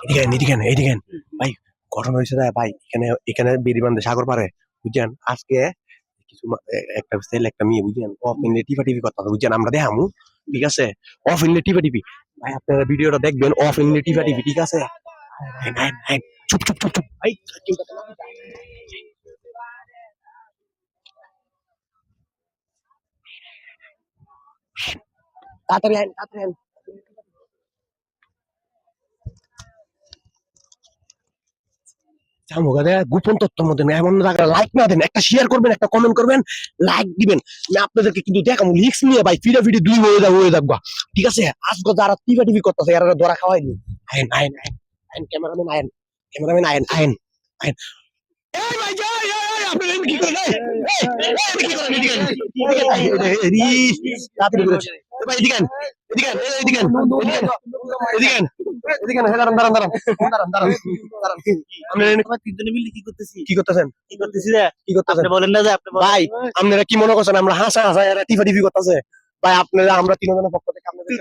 এইদিকে ভাই ঘটনা হয়েছে ভাই এখানে এখানে বেরিবান্ধে সাগর পারে বুঝছেন আজকে কিছু একটা ছেলে একটা মেয়ে বুঝছেন অফ ইনলে টিপি কথা বুঝছেন আমরা দেখামু ঠিক আছে অফ ইনলে টিপি ভাই আপনারা ভিডিওটা দেখবেন অফ ইনলে টিপি ঠিক আছে চুপ চুপ চুপ চুপ ভাই তাড়াতাড়ি আইন তাড়াতাড়ি আইন গোপন তথ্যের মধ্যে এমন জায়গায় লাইক না দেন একটা শেয়ার করবেন একটা কমেন্ট করবেন লাইক দিবেন আমি আপনাদেরকে কিন্তু দেখাবো লিক্স নিয়ে ভাই ফিরে দুই হয়ে যাবো ঠিক আছে আজকে যারা টিভি করতেছে এরা ধরা খাওয়াইনি আইন আইন আইন আইন ক্যামেরাম্যান আইন আইন আইন এই ভাই যাই আপনি কি করেন কি করেন এদিকে ভাই এদিকে এদিকে এদিকে এদিকে এদিকে দাঁড়ান দাঁড়ান দাঁড়ান দাঁড়ান দাঁড়ান দাঁড়ান আমরা তিনজনে মিলে কি করতেছি কি করতেছেন কি করতেছেন বলেন না যে আপনি ভাই আপনারা কি মনে করছেন আমরা হাসা এরা টিভি করতেছে ভাই আপনারা আমরা তিনজনের পক্ষ থেকে আপনাদের